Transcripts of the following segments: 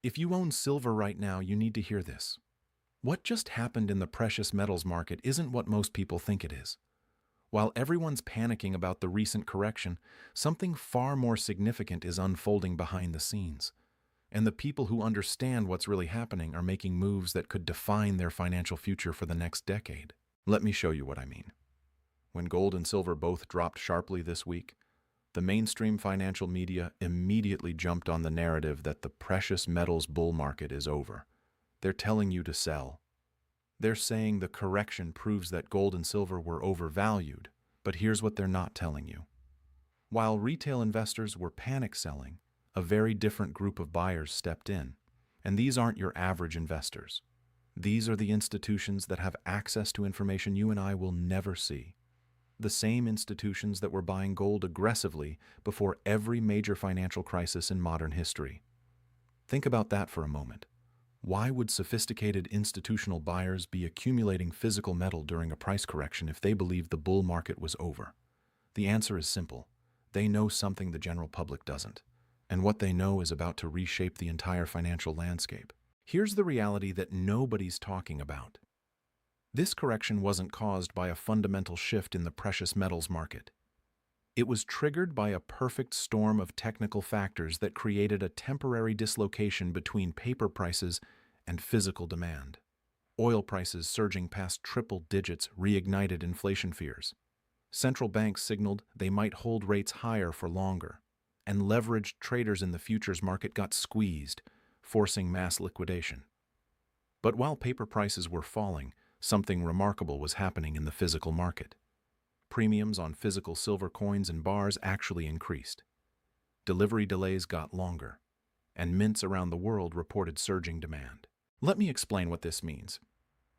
If you own silver right now, you need to hear this. What just happened in the precious metals market isn't what most people think it is. While everyone's panicking about the recent correction, something far more significant is unfolding behind the scenes. And the people who understand what's really happening are making moves that could define their financial future for the next decade. Let me show you what I mean. When gold and silver both dropped sharply this week, the mainstream financial media immediately jumped on the narrative that the precious metals bull market is over. They're telling you to sell. They're saying the correction proves that gold and silver were overvalued, but here's what they're not telling you. While retail investors were panic selling, a very different group of buyers stepped in. And these aren't your average investors. These are the institutions that have access to information you and I will never see. The same institutions that were buying gold aggressively before every major financial crisis in modern history. Think about that for a moment. Why would sophisticated institutional buyers be accumulating physical metal during a price correction if they believed the bull market was over? The answer is simple. They know something the general public doesn't. And what they know is about to reshape the entire financial landscape. Here's the reality that nobody's talking about. This correction wasn't caused by a fundamental shift in the precious metals market. It was triggered by a perfect storm of technical factors that created a temporary dislocation between paper prices and physical demand. Oil prices surging past triple digits reignited inflation fears. Central banks signaled they might hold rates higher for longer, and leveraged traders in the futures market got squeezed, forcing mass liquidation. But while paper prices were falling, something remarkable was happening in the physical market. Premiums on physical silver coins and bars actually increased. Delivery delays got longer, and mints around the world reported surging demand. Let me explain what this means.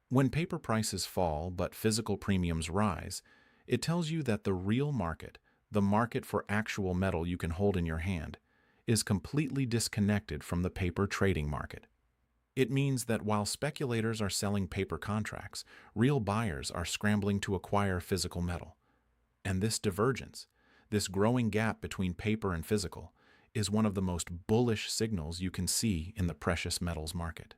When paper prices fall but physical premiums rise, it tells you that the real market, the market for actual metal you can hold in your hand, is completely disconnected from the paper trading market. It means that while speculators are selling paper contracts, real buyers are scrambling to acquire physical metal. And this divergence, this growing gap between paper and physical, is one of the most bullish signals you can see in the precious metals market.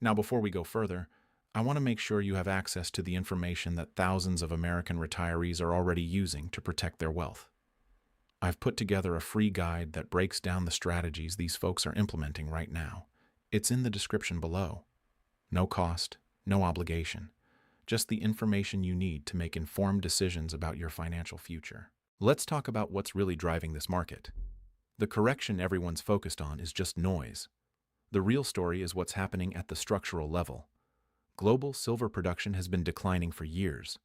Now, before we go further, I want to make sure you have access to the information that thousands of American retirees are already using to protect their wealth. I've put together a free guide that breaks down the strategies these folks are implementing right now. It's in the description below. No cost, no obligation, just the information you need to make informed decisions about your financial future. Let's talk about what's really driving this market. The correction everyone's focused on is just noise. The real story is what's happening at the structural level. Global silver production has been declining for years.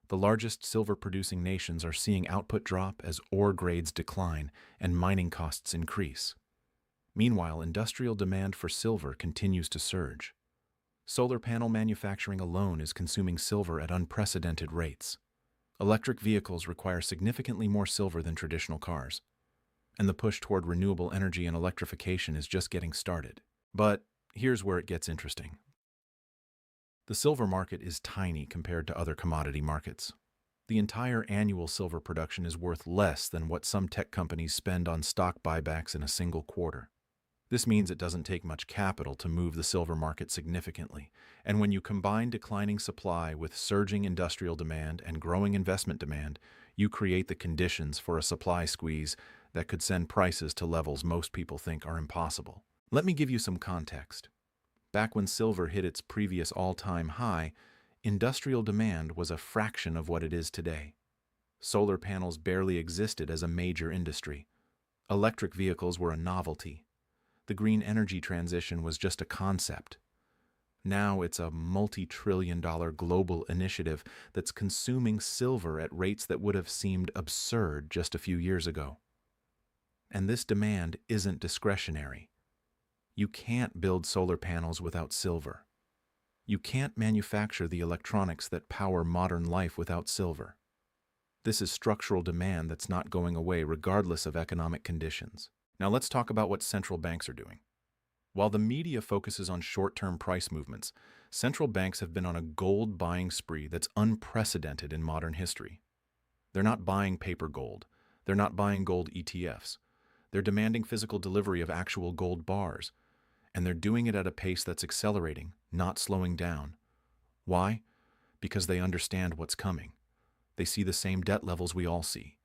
The largest silver-producing nations are seeing output drop as ore grades decline and mining costs increase. Meanwhile, industrial demand for silver continues to surge. Solar panel manufacturing alone is consuming silver at unprecedented rates. Electric vehicles require significantly more silver than traditional cars. And the push toward renewable energy and electrification is just getting started. But here's where it gets interesting. The silver market is tiny compared to other commodity markets. The entire annual silver production is worth less than what some tech companies spend on stock buybacks in a single quarter. This means it doesn't take much capital to move the silver market significantly, and when you combine declining supply with surging industrial demand and growing investment demand, you create the conditions for a supply squeeze that could send prices to levels most people think are impossible. Let me give you some context. Back when silver hit its previous all-time high, industrial demand was a fraction of what it is today. Solar panels barely existed as a major industry. Electric vehicles were a novelty. The green energy transition was just a concept. Now it's a multi-trillion-dollar global initiative that's consuming silver at rates that would have seemed absurd just a few years ago. And this demand isn't discretionary. You can't build solar panels without silver. You can't manufacture the electronics that power modern life without silver. This is structural demand that's not going away regardless of economic conditions. Now let's talk about what central banks are doing. While the media focuses on short-term price movements, central banks have been on a gold buying spree that's unprecedented in modern history. They're not buying paper gold. They're not buying gold ETFs. They're demanding physical delivery of actual gold bars. And they're doing it at a pace that's accelerating, not slowing down. Why? Because they understand what's coming. They see the same debt levels we all see.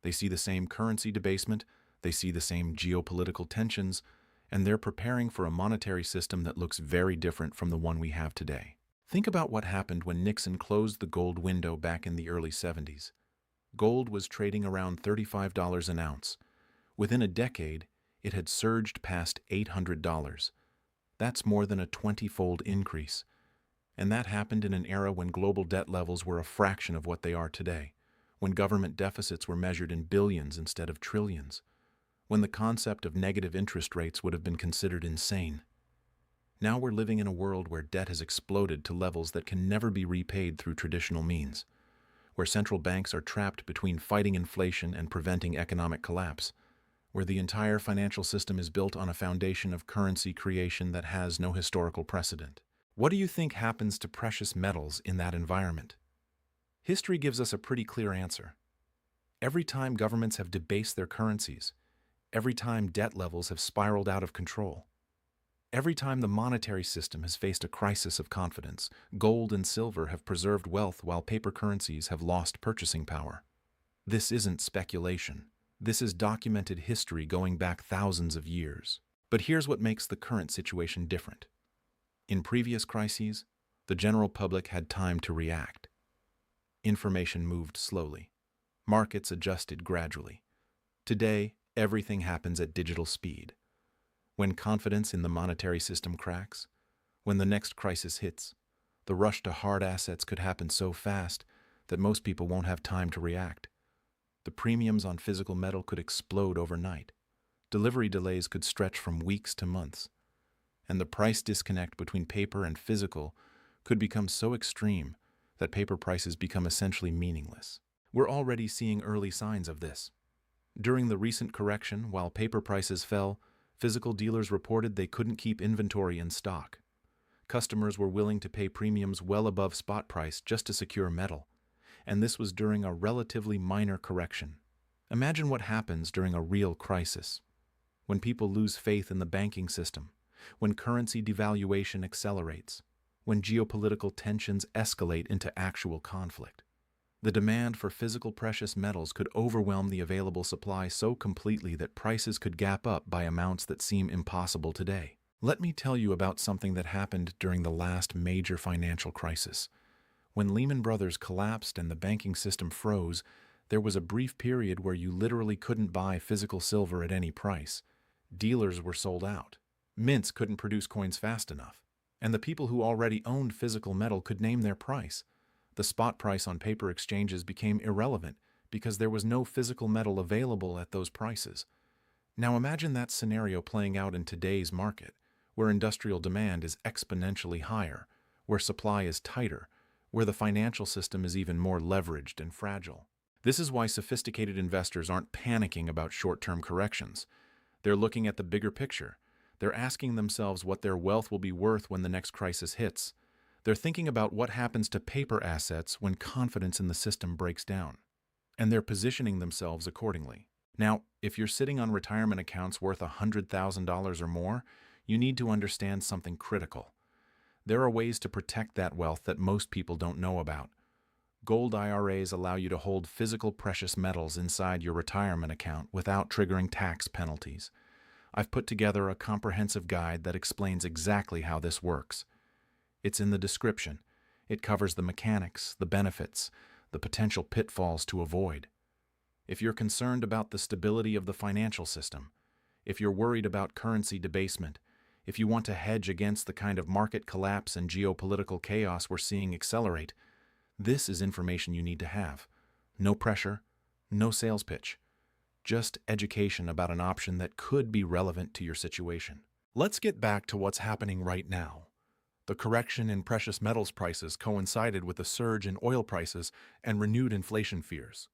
They see the same currency debasement, they see the same geopolitical tensions, and they're preparing for a monetary system that looks very different from the one we have today. Think about what happened when Nixon closed the gold window back in the early 70s. Gold was trading around $35 an ounce. Within a decade, it had surged past $800. That's more than a 20-fold increase. And that happened in an era when global debt levels were a fraction of what they are today, when government deficits were measured in billions instead of trillions, when the concept of negative interest rates would have been considered insane. Now we're living in a world where debt has exploded to levels that can never be repaid through traditional means, where central banks are trapped between fighting inflation and preventing economic collapse, where the entire financial system is built on a foundation of currency creation that has no historical precedent. What do you think happens to precious metals in that environment? History gives us a pretty clear answer. Every time governments have debased their currencies, every time debt levels have spiraled out of control, every time the monetary system has faced a crisis of confidence, gold and silver have preserved wealth while paper currencies have lost purchasing power. This isn't speculation. This is documented history going back thousands of years. But here's what makes the current situation different. In previous crises, the general public had time to react. Information moved slowly. Markets adjusted gradually. Today, everything happens at digital speed. When confidence in the monetary system cracks, when the next crisis hits, the rush to hard assets could happen so fast that most people won't have time to react. The premiums on physical metal could explode overnight. Delivery delays could stretch from weeks to months. And the price disconnect between paper and physical could become so extreme that paper prices become essentially meaningless. We're already seeing early signs of this. During the recent correction, while paper prices fell, physical dealers reported they couldn't keep inventory in stock. Customers were willing to pay premiums well above spot price just to secure metal, and this was during a relatively minor correction. Imagine what happens during a real crisis. When people lose faith in the banking system, when currency devaluation accelerates, when geopolitical tensions escalate into actual conflict. The demand for physical precious metals could overwhelm the available supply so completely that prices could gap up by amounts that seem impossible today. Let me tell you about something that happened during the last major financial crisis. When Lehman Brothers collapsed and the banking system froze, there was a brief period where you literally couldn't buy physical silver at any price. Dealers were sold out. Mints couldn't produce coins fast enough. And the people who already owned physical metal could name their price. The spot price on paper exchanges became irrelevant because there was no physical metal available at those prices. Now imagine that scenario playing out in today's market, where industrial demand is exponentially higher, where supply is tighter, where the financial system is even more leveraged and fragile. This is why sophisticated investors aren't panicking about short-term corrections. They're looking at the bigger picture. They're asking themselves what their wealth will be worth when the next crisis hits. They're thinking about what happens to paper assets when confidence in the system breaks down. And they're positioning themselves accordingly. Now, if you're sitting on retirement accounts worth $100,000 or more, you need to understand something critical. There are ways to protect that wealth that most people don't know about. Gold IRAs allow you to hold physical precious metals inside your retirement account without triggering tax penalties. I've put together a comprehensive guide that explains exactly how this works. It's in the description. It covers the mechanics, the benefits, the potential pitfalls to avoid. If you're concerned about the stability of the financial system, if you're worried about currency debasement, if you want to hedge against the kind of market collapse and geopolitical chaos we're seeing accelerate, this is information you need to have. No pressure, no sales pitch. Just education about an option that could be relevant to your situation. Let's get back to what's happening right now. The correction in precious metals prices coincided with a surge in oil prices and renewed inflation fears.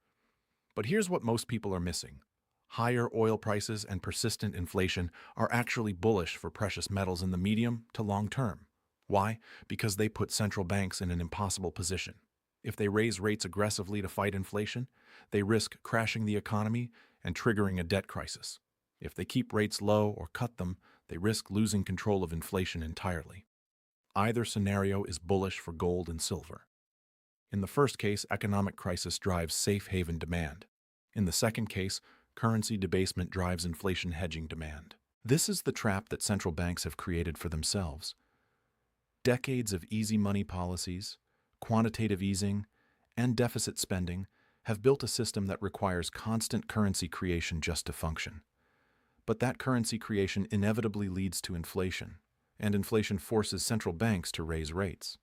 But here's what most people are missing. Higher oil prices and persistent inflation are actually bullish for precious metals in the medium to long term. Why? Because they put central banks in an impossible position. If they raise rates aggressively to fight inflation, they risk crashing the economy and triggering a debt crisis. If they keep rates low or cut them, They risk losing control of inflation entirely. Either scenario is bullish for gold and silver. In the first case, economic crisis drives safe haven demand. In the second case, currency debasement drives inflation hedging demand. This is the trap that central banks have created for themselves. Decades of easy money policies, quantitative easing, and deficit spending have built a system that requires constant currency creation just to function. But that currency creation inevitably leads to inflation, and inflation forces central banks to raise rates.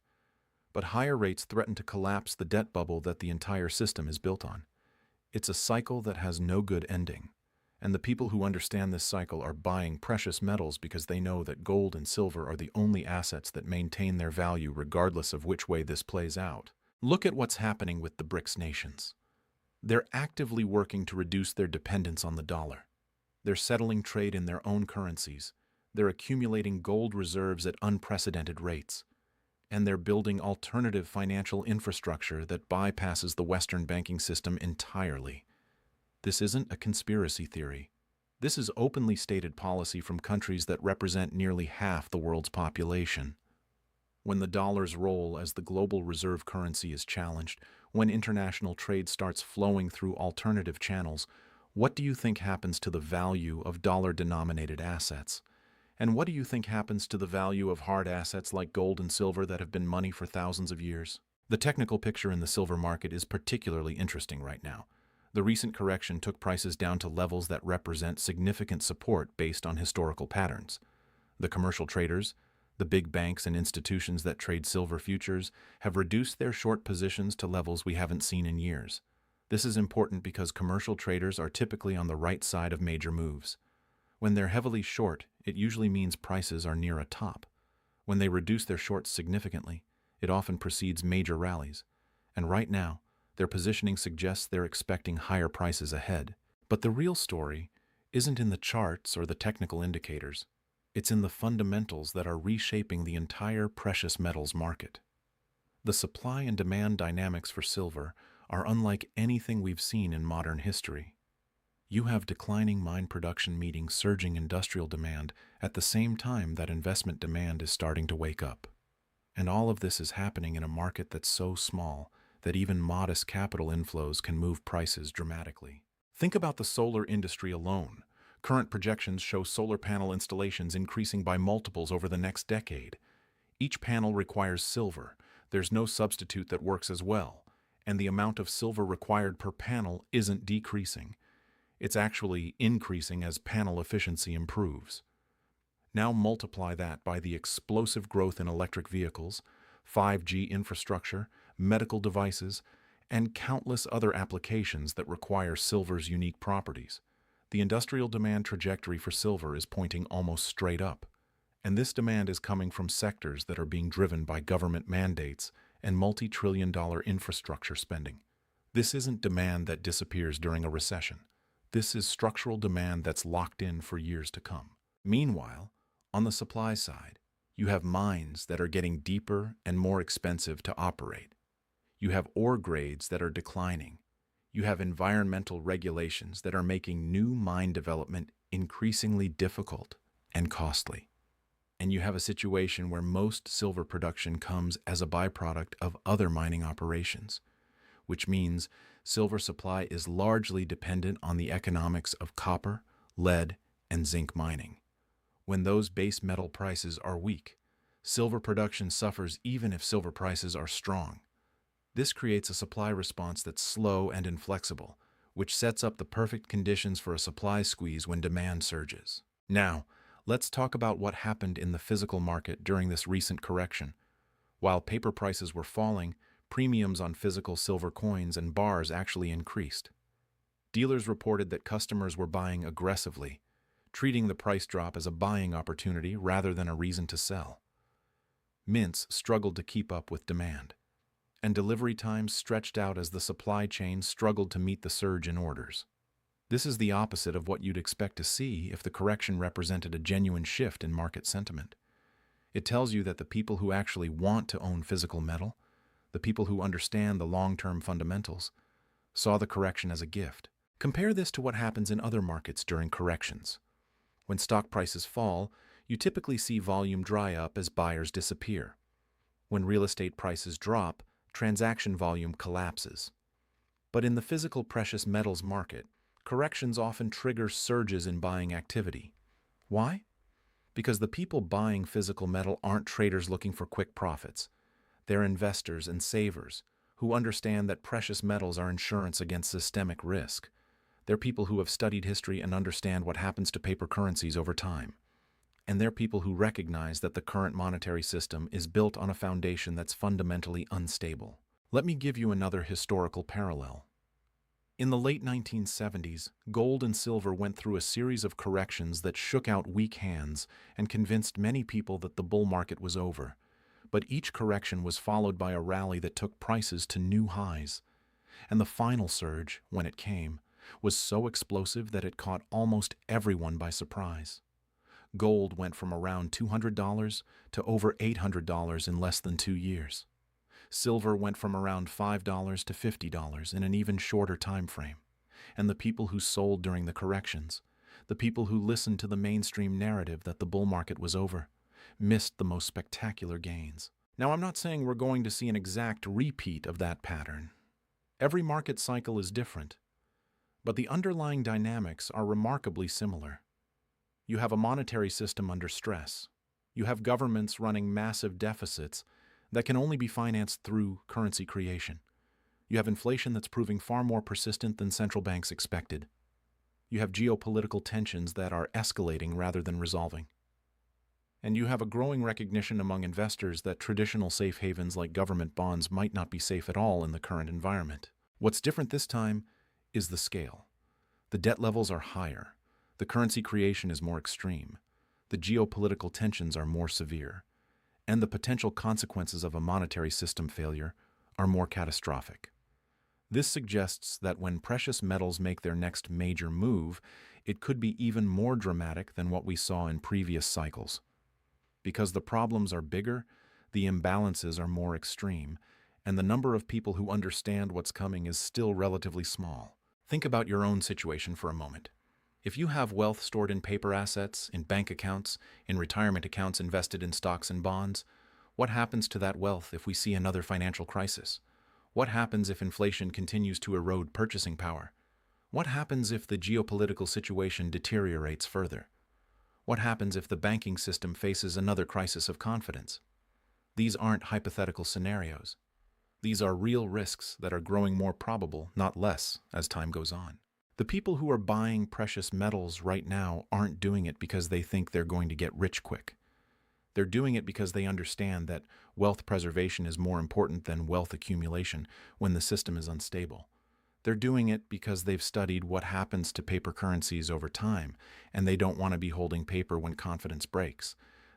But higher rates threaten to collapse the debt bubble that the entire system is built on. It's a cycle that has no good ending, and the people who understand this cycle are buying precious metals because they know that gold and silver are the only assets that maintain their value regardless of which way this plays out. Look at what's happening with the BRICS nations. They're actively working to reduce their dependence on the dollar. They're settling trade in their own currencies. They're accumulating gold reserves at unprecedented rates. And they're building alternative financial infrastructure that bypasses the Western banking system entirely. This isn't a conspiracy theory. This is openly stated policy from countries that represent nearly half the world's population. When the dollar's role as the global reserve currency is challenged, when international trade starts flowing through alternative channels, what do you think happens to the value of dollar-denominated assets? And what do you think happens to the value of hard assets like gold and silver that have been money for thousands of years? The technical picture in the silver market is particularly interesting right now. The recent correction took prices down to levels that represent significant support based on historical patterns. The commercial traders, the big banks and institutions that trade silver futures, have reduced their short positions to levels we haven't seen in years. This is important because commercial traders are typically on the right side of major moves. When they're heavily short, it usually means prices are near a top. When they reduce their shorts significantly, it often precedes major rallies. And right now, their positioning suggests they're expecting higher prices ahead. But the real story isn't in the charts or the technical indicators. It's in the fundamentals that are reshaping the entire precious metals market. The supply and demand dynamics for silver are unlike anything we've seen in modern history. You have declining mine production meeting surging industrial demand at the same time that investment demand is starting to wake up. And all of this is happening in a market that's so small that even modest capital inflows can move prices dramatically. Think about the solar industry alone. Current projections show solar panel installations increasing by multiples over the next decade. Each panel requires silver. There's no substitute that works as well. And the amount of silver required per panel isn't decreasing. It's actually increasing as panel efficiency improves. Now multiply that by the explosive growth in electric vehicles, 5G infrastructure, medical devices, and countless other applications that require silver's unique properties. The industrial demand trajectory for silver is pointing almost straight up. And this demand is coming from sectors that are being driven by government mandates and multi-trillion-dollar infrastructure spending. This isn't demand that disappears during a recession. This is structural demand that's locked in for years to come. Meanwhile, on the supply side, you have mines that are getting deeper and more expensive to operate. You have ore grades that are declining. You have environmental regulations that are making new mine development increasingly difficult and costly. And you have a situation where most silver production comes as a byproduct of other mining operations, which means silver supply is largely dependent on the economics of copper, lead, and zinc mining. When those base metal prices are weak, silver production suffers even if silver prices are strong. This creates a supply response that's slow and inflexible, which sets up the perfect conditions for a supply squeeze when demand surges. Now, let's talk about what happened in the physical market during this recent correction. While paper prices were falling, premiums on physical silver coins and bars actually increased. Dealers reported that customers were buying aggressively, treating the price drop as a buying opportunity rather than a reason to sell. Mints struggled to keep up with demand, and delivery times stretched out as the supply chain struggled to meet the surge in orders. This is the opposite of what you'd expect to see if the correction represented a genuine shift in market sentiment. It tells you that the people who actually want to own physical metal, the people who understand the long-term fundamentals, saw the correction as a gift. Compare this to what happens in other markets during corrections. When stock prices fall, You typically see volume dry up as buyers disappear. When real estate prices drop, transaction volume collapses. But in the physical precious metals market, corrections often trigger surges in buying activity. Why? Because the people buying physical metal aren't traders looking for quick profits. They're investors and savers who understand that precious metals are insurance against systemic risk. They're people who have studied history and understand what happens to paper currencies over time. And they're people who recognize that the current monetary system is built on a foundation that's fundamentally unstable. Let me give you another historical parallel. In the late 1970s, gold and silver went through a series of corrections that shook out weak hands and convinced many people that the bull market was over. But each correction was followed by a rally that took prices to new highs. And the final surge, when it came, was so explosive that it caught almost everyone by surprise. Gold went from around $200 to over $800 in less than 2 years. Silver went from around $5 to $50 in an even shorter time frame. And the people who sold during the corrections, the people who listened to the mainstream narrative that the bull market was over, missed the most spectacular gains. Now, I'm not saying we're going to see an exact repeat of that pattern. Every market cycle is different, but the underlying dynamics are remarkably similar. You have a monetary system under stress. You have governments running massive deficits that can only be financed through currency creation. You have inflation that's proving far more persistent than central banks expected. You have geopolitical tensions that are escalating rather than resolving. And you have a growing recognition among investors that traditional safe havens like government bonds might not be safe at all in the current environment. What's different this time is the scale. The debt levels are higher. The currency creation is more extreme. The geopolitical tensions are more severe. And the potential consequences of a monetary system failure are more catastrophic. This suggests that when precious metals make their next major move, it could be even more dramatic than what we saw in previous cycles. Because the problems are bigger, the imbalances are more extreme, and the number of people who understand what's coming is still relatively small. Think about your own situation for a moment. If you have wealth stored in paper assets, in bank accounts, in retirement accounts invested in stocks and bonds, what happens to that wealth if we see another financial crisis? What happens if inflation continues to erode purchasing power? What happens if the geopolitical situation deteriorates further? What happens if the banking system faces another crisis of confidence? These aren't hypothetical scenarios. These are real risks that are growing more probable, not less, as time goes on. The people who are buying precious metals right now aren't doing it because they think they're going to get rich quick. They're doing it because they understand that wealth preservation is more important than wealth accumulation when the system is unstable. They're doing it because they've studied what happens to paper currencies over time, and they don't want to be holding paper when confidence breaks.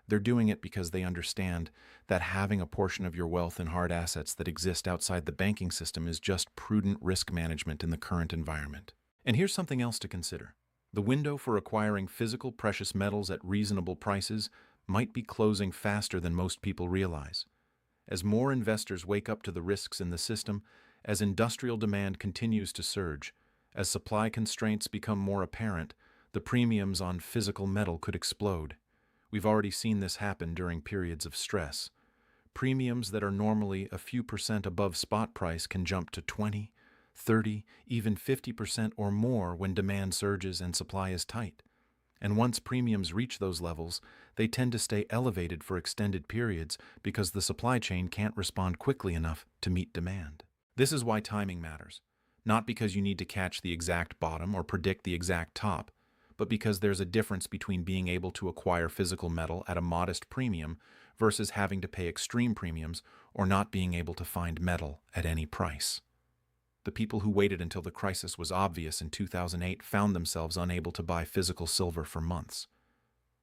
They're doing it because they understand that having a portion of your wealth in hard assets that exist outside the banking system is just prudent risk management in the current environment. And here's something else to consider. The window for acquiring physical precious metals at reasonable prices might be closing faster than most people realize. As more investors wake up to the risks in the system, as industrial demand continues to surge, as supply constraints become more apparent, the premiums on physical metal could explode. We've already seen this happen during periods of stress. Premiums that are normally a few percent above spot price can jump to 20, 30, even 50% or more when demand surges and supply is tight. And once premiums reach those levels, they tend to stay elevated for extended periods because the supply chain can't respond quickly enough to meet demand. This is why timing matters, not because you need to catch the exact bottom or predict the exact top, but because there's a difference between being able to acquire physical metal at a modest premium versus having to pay extreme premiums or not being able to find metal at any price. The people who waited until the crisis was obvious in 2008 found themselves unable to buy physical silver for months.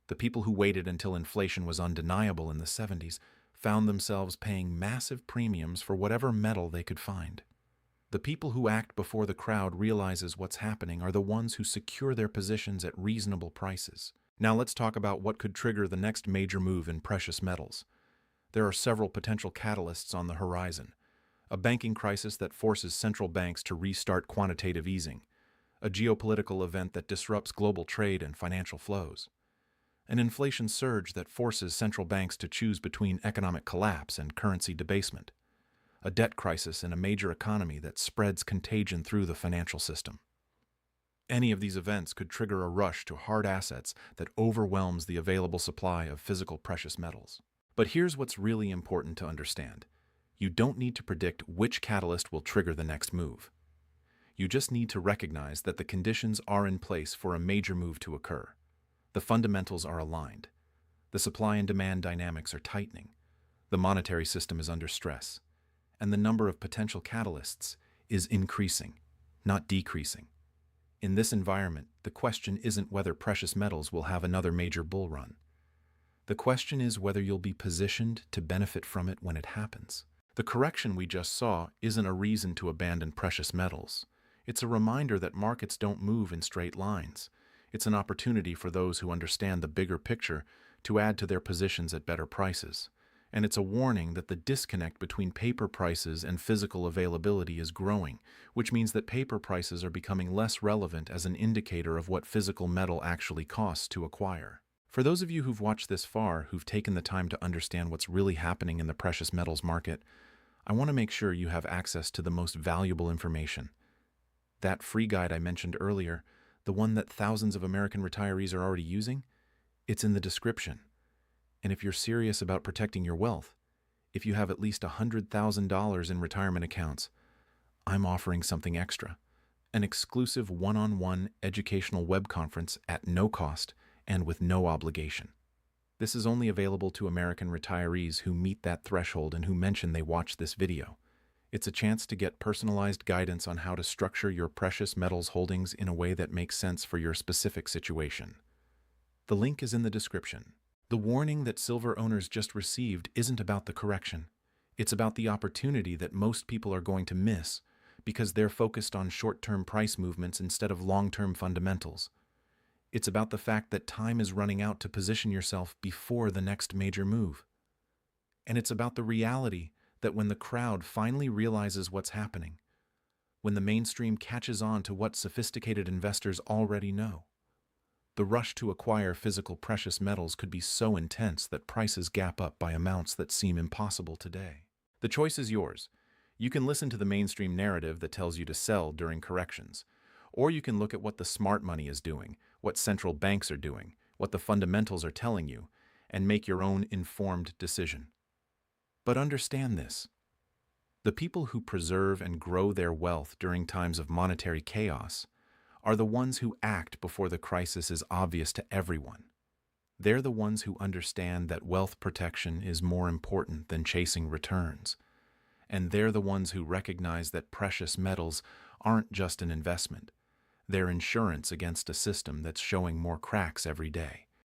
The people who waited until inflation was undeniable in the 70s found themselves paying massive premiums for whatever metal they could find. The people who act before the crowd realizes what's happening are the ones who secure their positions at reasonable prices. Now let's talk about what could trigger the next major move in precious metals. There are several potential catalysts on the horizon. A banking crisis that forces central banks to restart quantitative easing. A geopolitical event that disrupts global trade and financial flows. an inflation surge that forces central banks to choose between economic collapse and currency debasement, a debt crisis in a major economy that spreads contagion through the financial system. Any of these events could trigger a rush to hard assets that overwhelms the available supply of physical precious metals. But here's what's really important to understand. You don't need to predict which catalyst will trigger the next move. You just need to recognize that the conditions are in place for a major move to occur. The fundamentals are aligned. The supply and demand dynamics are tightening. The monetary system is under stress. And the number of potential catalysts is increasing, not decreasing. In this environment, the question isn't whether precious metals will have another major bull run. The question is whether you'll be positioned to benefit from it when it happens. The correction we just saw isn't a reason to abandon precious metals. It's a reminder that markets don't move in straight lines. It's an opportunity for those who understand the bigger picture to add to their positions at better prices. And it's a warning that the disconnect between paper prices and physical availability is growing, which means that paper prices are becoming less relevant as an indicator of what physical metal actually costs to acquire. For those of you who've watched this far, who've taken the time to understand what's really happening in the precious metals market, I want to make sure you have access to the most valuable information. That free guide I mentioned earlier, the one that thousands of American retirees are already using, it's in the description. And if you're serious about protecting your wealth, if you have at least $100,000 in retirement accounts, I'm offering something extra. An exclusive one-on-one educational web conference at no cost and with no obligation. This is only available to American retirees who meet that threshold and who mention they watched this video. It's a chance to get personalized guidance on how to structure your precious metals holdings in a way that makes sense for your specific situation. The link is in the description. The warning that silver owners just received isn't about the correction. It's about the opportunity that most people are going to miss because they're focused on short-term price movements instead of long-term fundamentals. It's about the fact that time is running out to position yourself before the next major move. And it's about the reality that when the crowd finally realizes what's happening, when the mainstream catches on to what sophisticated investors already know, the rush to acquire physical precious metals could be so intense that prices gap up by amounts that seem impossible today. The choice is yours. You can listen to the mainstream narrative that tells you to sell during corrections, or you can look at what the smart money is doing, what central banks are doing, what the fundamentals are telling you, and make your own informed decision. But understand this. The people who preserve and grow their wealth during times of monetary chaos are the ones who act before the crisis is obvious to everyone. They're the ones who understand that wealth protection is more important than chasing returns. And they're the ones who recognize that precious metals aren't just an investment. They're insurance against a system that's showing more cracks every day.